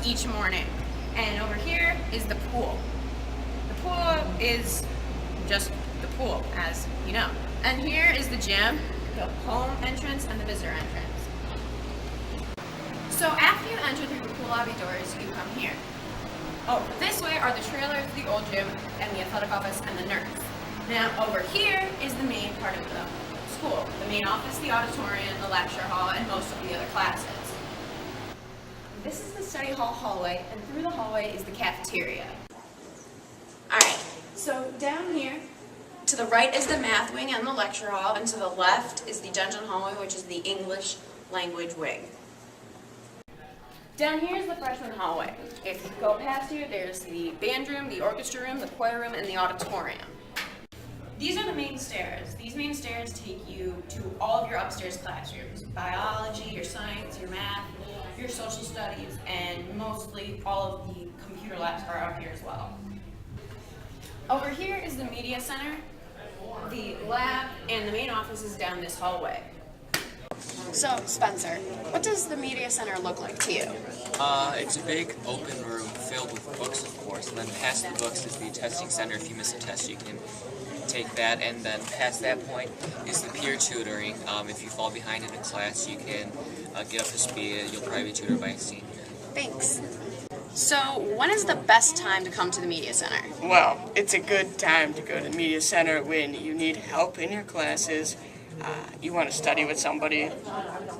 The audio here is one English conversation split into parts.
each morning. And over here is the pool. The pool is just the pool, as you know. And here is the gym, the home entrance, and the visitor entrance. So after you enter through the pool lobby doors, you come here. Oh, this way are the trailers, the old gym, and the athletic office, and the nurse. Now over here is the main part of the school. The main office, the auditorium, the lecture hall, and most of the other classes. This is the study hall hallway, and through the hallway is the cafeteria. Alright, so down here, to the right is the math wing and the lecture hall, and to the left is the dungeon hallway, which is the English language wing. Down here is the freshman hallway. If you go past here, there's the band room, the orchestra room, the choir room, and the auditorium. These are the main stairs. These main stairs take you to all of your upstairs classrooms. Biology, your science, your math, your social studies, and mostly all of the computer labs are out here as well. Over here is the media center, the lab, and the main office is down this hallway. So, Spencer, what does the media center look like to you? It's a big open room filled with books, of course, and then past the books is the testing center. If you miss a test, you can take that, and then past that point is the peer tutoring. If you fall behind in a class, you can get up to speed. You'll probably be tutored by a senior. Thanks. So, when is the best time to come to the media center? Well, it's a good time to go to the media center when you need help in your classes, you want to study with somebody,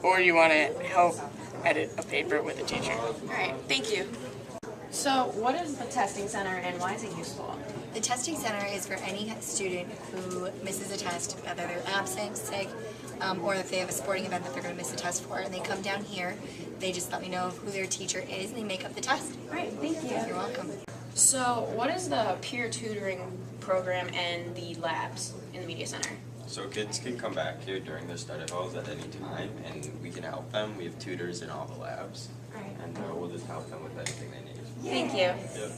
or you want to help edit a paper with a teacher. All right, thank you. So, what is the testing center and why is it useful? The testing center is for any student who misses a test, whether they're absent, sick, or if they have a sporting event that they're going to miss a test for, and they come down here, they just let me know who their teacher is, and they make up the test. All right, thank you. You're welcome. So, what is the peer tutoring program and the labs in the media center? So kids can come back here during their study halls at any time, and we can help them. We have tutors in all the labs, and we'll just help them with anything they need. Thank you. Yep.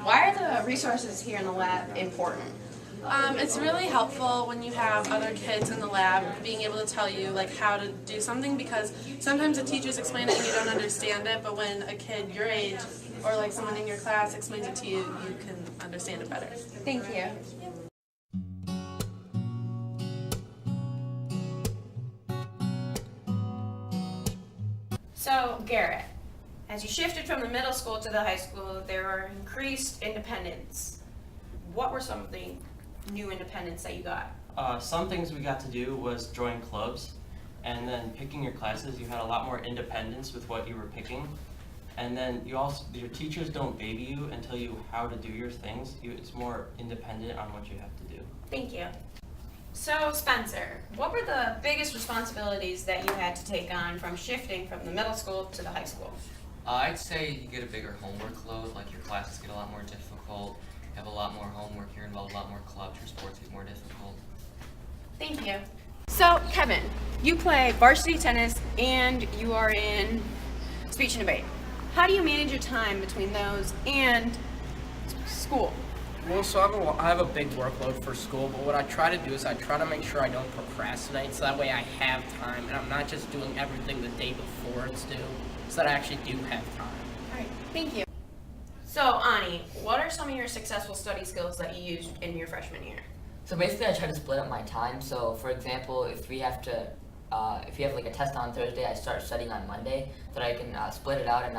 Why are the resources here in the lab important? It's really helpful when you have other kids in the lab being able to tell you like how to do something, because sometimes the teachers explain it and you don't understand it, but when a kid your age or like someone in your class explains it to you, you can understand it better. Thank you. So, Garrett, as you shifted from the middle school to the high school, there were increased independence. What were some of the new independence that you got? Some things we got to do was join clubs, and then picking your classes, you had a lot more independence with what you were picking. And then your teachers don't baby you and tell you how to do your things. It's more independent on what you have to do. Thank you. So, Spencer, what were the biggest responsibilities that you had to take on from shifting from the middle school to the high school? I'd say you get a bigger homework load, like your classes get a lot more difficult, you have a lot more homework, you're involved in a lot more clubs, your sports get more difficult. Thank you. So, Kevin, you play varsity tennis and you are in speech and debate. How do you manage your time between those and school? Well, so I have a big workload for school, but what I try to do is I try to make sure I don't procrastinate, so that way I have time, and I'm not just doing everything the day before it's due, so that I actually do have time. All right, thank you. So, Ani, what are some of your successful study skills that you used in your freshman year? So basically, I try to split up my time. So, for example, if we have like a test on Thursday, I start studying on Monday, so that I can split it out and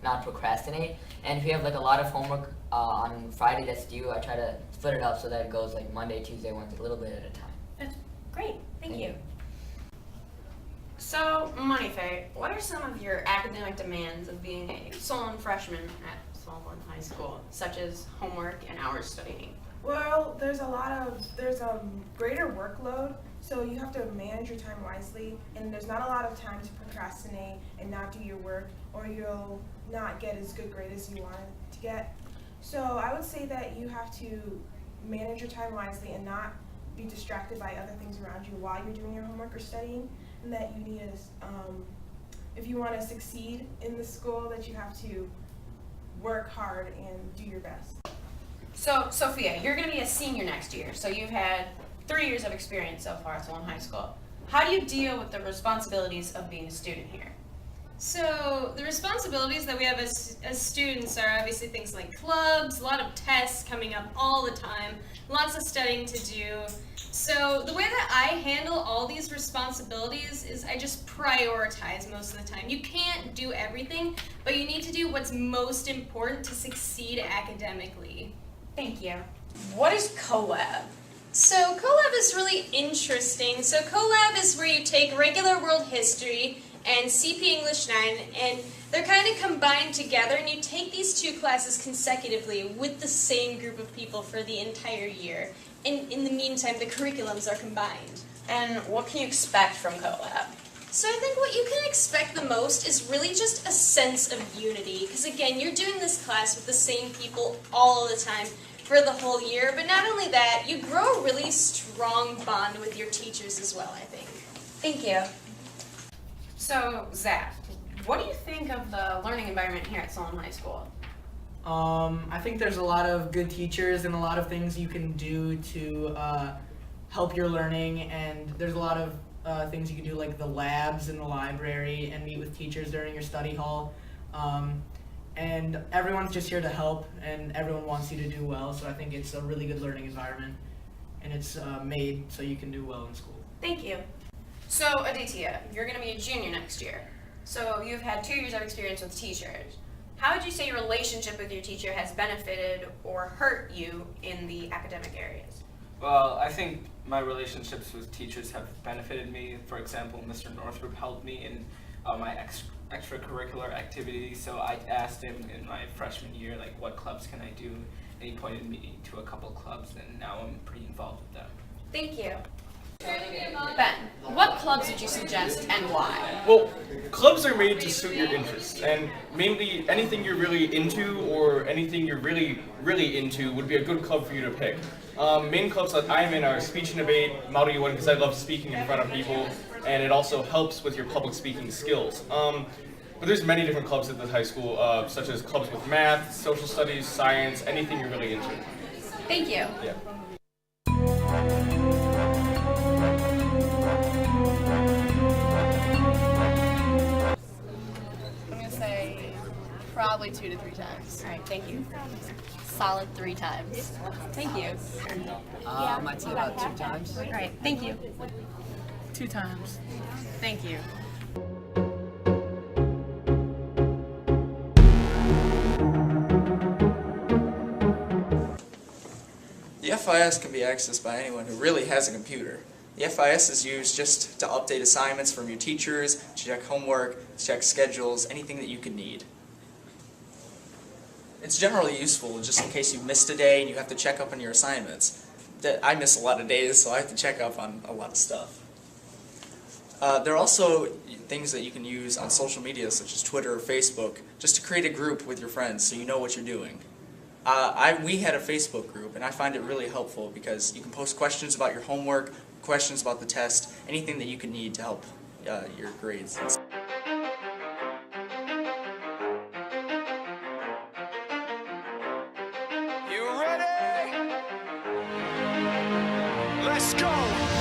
not procrastinate. And if we have like a lot of homework on Friday that's due, I try to split it up so that it goes like Monday, Tuesday, Wednesday, a little bit at a time. That's great, thank you. So, Moneyfair, what are some of your academic demands of being a Solon freshman at Solon High School, such as homework and hours studying? Well, there's a greater workload, so you have to manage your time wisely, and there's not a lot of time to procrastinate and not do your work, or you'll not get as good grade as you wanted to get. So I would say that you have to manage your time wisely and not be distracted by other things around you while you're doing your homework or studying, and that you need if you want to succeed in the school, that you have to work hard and do your best. So, Sophia, you're going to be a senior next year, so you've had 3 years of experience so far at Solon High School. How do you deal with the responsibilities of being a student here? So the responsibilities that we have as students are obviously things like clubs, a lot of tests coming up all the time, lots of studying to do. So the way that I handle all these responsibilities is I just prioritize most of the time. You can't do everything, but you need to do what's most important to succeed academically. Thank you. What is CoLab? So CoLab is really interesting. So CoLab is where you take regular world history and CP English 9, and they're kind of combined together, and you take these two classes consecutively with the same group of people for the entire year. And in the meantime, the curriculums are combined. And what can you expect from CoLab? So I think what you can expect the most is really just a sense of unity, because again, you're doing this class with the same people all the time for the whole year, but not only that, you grow a really strong bond with your teachers as well, I think. Thank you. So, Zach, what do you think of the learning environment here at Solon High School? I think there's a lot of good teachers and a lot of things you can do to help your learning, and there's a lot of things you can do like the labs in the library and meet with teachers during your study hall. And everyone's just here to help, and everyone wants you to do well, so I think it's a really good learning environment, and it's made so you can do well in school. Thank you. So, Aditya, you're going to be a junior next year. So, you've had 2 years of experience with teachers. How would you say your relationship with your teacher has benefited or hurt you in the academic areas? Well, I think my relationships with teachers have benefited me. For example, Mr. Northrup helped me in my extracurricular activities, so I asked him in my freshman year, like, what clubs can I do? And he pointed me to a couple clubs, and now I'm pretty involved with them. Thank you. Ben, what clubs would you suggest and why? Well, clubs are made to suit your interests, and mainly anything you're really into or anything you're really, really into would be a good club for you to pick. Main clubs that I'm in are speech and debate, Model U1 because I love speaking in front of people, and it also helps with your public speaking skills. But there's many different clubs at the high school, such as clubs with math, social studies, science, anything you're really into. Thank you. Yeah. Probably 2 to 3 times. All right, thank you. Solid 3 times. Thank you. I'd say about 2 times. All right, thank you. 2 times. Thank you. The FIS can be accessed by anyone who really has a computer. The FIS is used just to update assignments from your teachers, to check homework, to check schedules, anything that you could need. It's generally useful just in case you missed a day and you have to check up on your assignments. I miss a lot of days, so I have to check up on a lot of stuff. There are also things that you can use on social media, such as Twitter or Facebook, just to create a group with your friends so you know what you're doing. We had a Facebook group, and I find it really helpful because you can post questions about your homework, questions about the test, anything that you can need to help your grades. You ready? Let's go!